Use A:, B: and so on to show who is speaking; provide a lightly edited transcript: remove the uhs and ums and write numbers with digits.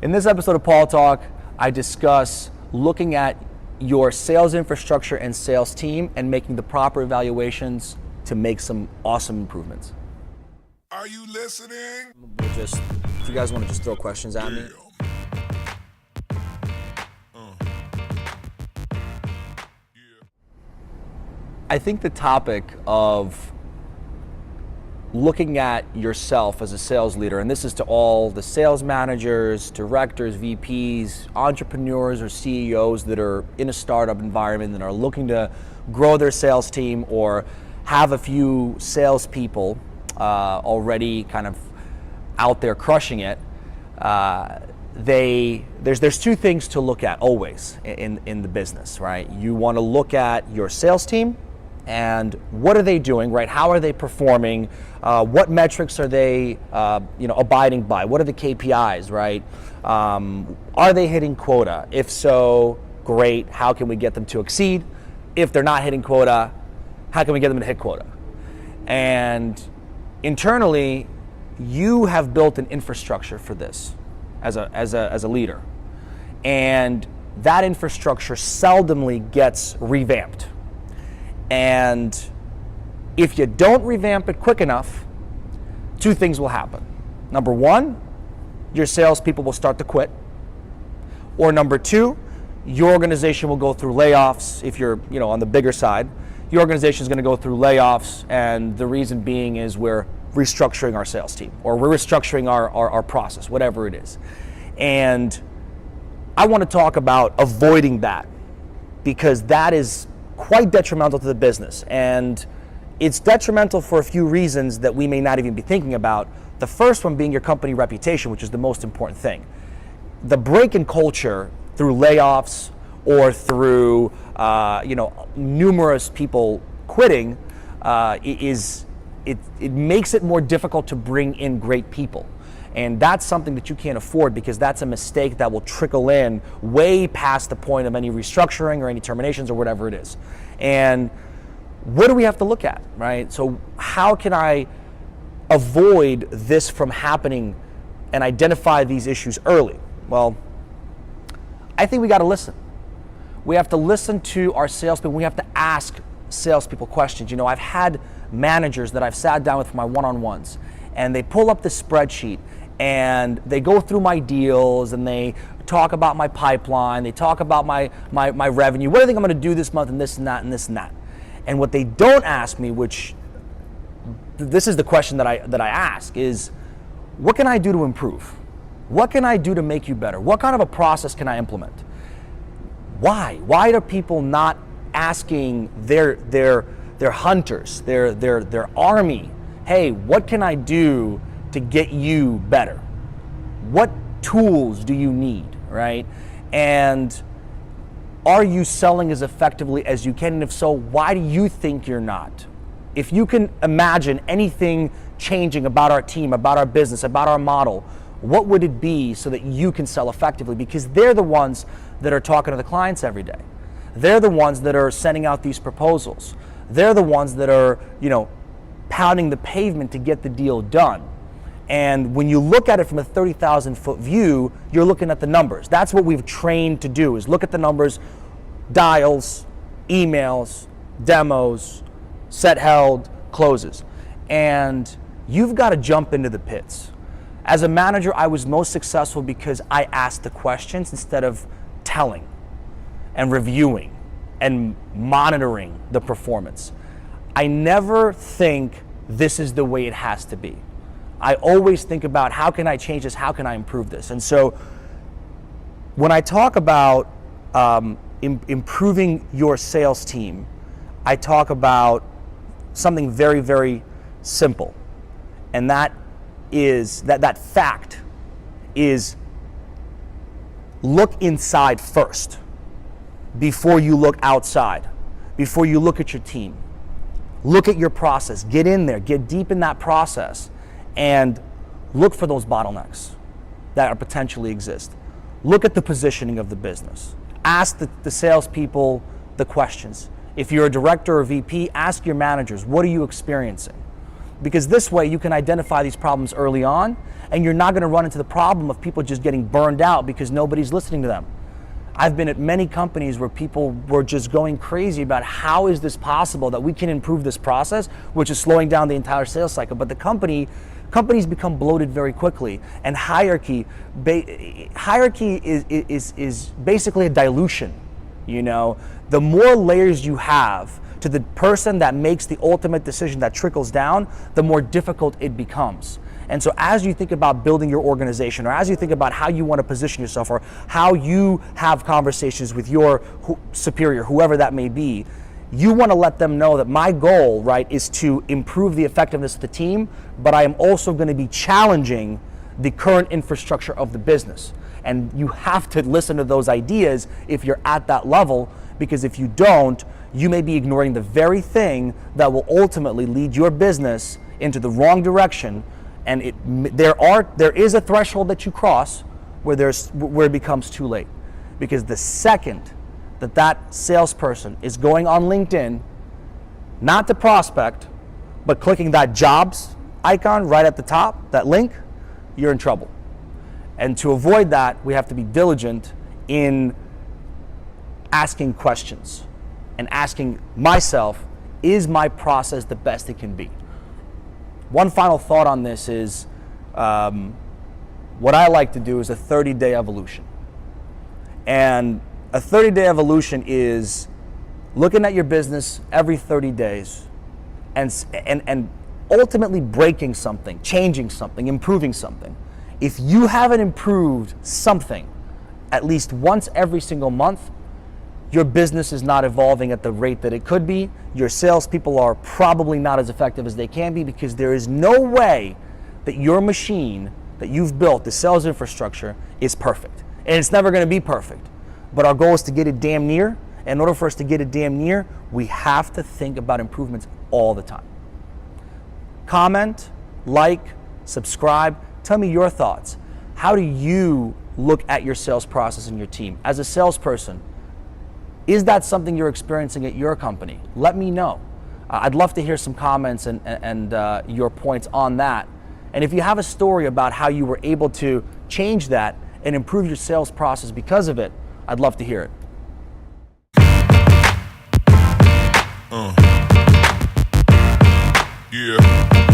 A: In this episode of Paul Talk, I discuss looking at your sales infrastructure and sales team and making the proper evaluations to make some awesome improvements.
B: Are you listening?
A: If you guys want to just throw questions at me. I think the topic of looking at yourself as a sales leader, and this is to all the sales managers, directors, VPs, entrepreneurs or CEOs that are in a startup environment and are looking to grow their sales team or have a few salespeople already kind of out there crushing it. There's two things to look at always in the business, right? You want to look at your sales team and what are they doing, right? How are they performing? What metrics are they, abiding by? What are the KPIs, right? Are they hitting quota? If so, great. How can we get them to exceed? If they're not hitting quota, how can we get them to hit quota? And internally, you have built an infrastructure for this as a leader, and that infrastructure seldomly gets revamped. And if you don't revamp it quick enough, two things will happen. Number one, your salespeople will start to quit. Or number two, your organization will go through layoffs. If you're on the bigger side, your organization is going to go through layoffs, and the reason being is we're restructuring our sales team, or we're restructuring our process, whatever it is. And I want to talk about avoiding that, because that is quite detrimental to the business, and it's detrimental for a few reasons that we may not even be thinking about. The first one being your company reputation, which is the most important thing. The break in culture through layoffs or through numerous people quitting it makes it more difficult to bring in great people. And that's something that you can't afford, because that's a mistake that will trickle in way past the point of any restructuring or any terminations or whatever it is. And what do we have to look at, right? So how can I avoid this from happening and identify these issues early? Well, I think we got to listen. We have to listen to our salespeople. We have to ask salespeople questions. I've had managers that I've sat down with for my one-on-ones, and they pull up this spreadsheet and they go through my deals and they talk about my pipeline, they talk about my revenue, what do you think I'm going to do this month, and this and that and this and that. And what they don't ask me, which this is the question that I ask, is what can I do to improve? What can I do to make you better? What kind of a process can I implement? Why are people not asking their hunters, their army, hey, what can I do to get you better? What tools do you need, right? And are you selling as effectively as you can? And if so, why do you think you're not? If you can imagine anything changing about our team, about our business, about our model, what would it be so that you can sell effectively? Because they're the ones that are talking to the clients every day. They're the ones that are sending out these proposals. They're the ones that are, pounding the pavement to get the deal done. And when you look at it from a 30,000 foot view, you're looking at the numbers. That's what we've trained to do, is look at the numbers: dials, emails, demos, set held, closes. And you've got to jump into the pits. As a manager, I was most successful because I asked the questions instead of telling and reviewing and monitoring the performance. I never think this is the way it has to be. I always think about, how can I change this? How can I improve this? And so when I talk about improving your sales team, I talk about something very, very simple. And that is, that fact is, look inside first before you look outside, before you look at your team. Look at your process, get in there, get deep in that process, and look for those bottlenecks that potentially exist. Look at the positioning of the business. Ask the salespeople the questions. If you're a director or VP, ask your managers, what are you experiencing? Because this way you can identify these problems early on, and you're not going to run into the problem of people just getting burned out because nobody's listening to them. I've been at many companies where people were just going crazy about how is this possible that we can improve this process, which is slowing down the entire sales cycle. But companies become bloated very quickly, and HireKeep is basically a dilution. You know, the more layers you have to the person that makes the ultimate decision that trickles down, the more difficult it becomes. And so as you think about building your organization, or as you think about how you want to position yourself, or how you have conversations with your superior, whoever that may be, you want to let them know that my goal, right, is to improve the effectiveness of the team, but I am also going to be challenging the current infrastructure of the business. And you have to listen to those ideas if you're at that level, because if you don't, you may be ignoring the very thing that will ultimately lead your business into the wrong direction. And there is a threshold that you cross where it becomes too late. Because the second that salesperson is going on LinkedIn, not to prospect, but clicking that jobs icon right at the top, that link, you're in trouble. And to avoid that, we have to be diligent in asking questions and asking myself, is my process the best it can be? One final thought on this is, what I like to do is a 30-day evolution. And a 30-day evolution is looking at your business every 30 days and ultimately breaking something, changing something, improving something. If you haven't improved something at least once every single month, your business is not evolving at the rate that it could be. Your salespeople are probably not as effective as they can be, because there is no way that your machine that you've built, the sales infrastructure, is perfect. And it's never going to be perfect. But our goal is to get it damn near. And in order for us to get it damn near, we have to think about improvements all the time. Comment, like, subscribe. Tell me your thoughts. How do you look at your sales process in your team? As a salesperson, is that something you're experiencing at your company? Let me know. I'd love to hear some comments and your points on that. And if you have a story about how you were able to change that and improve your sales process because of it, I'd love to hear it.
B: Yeah.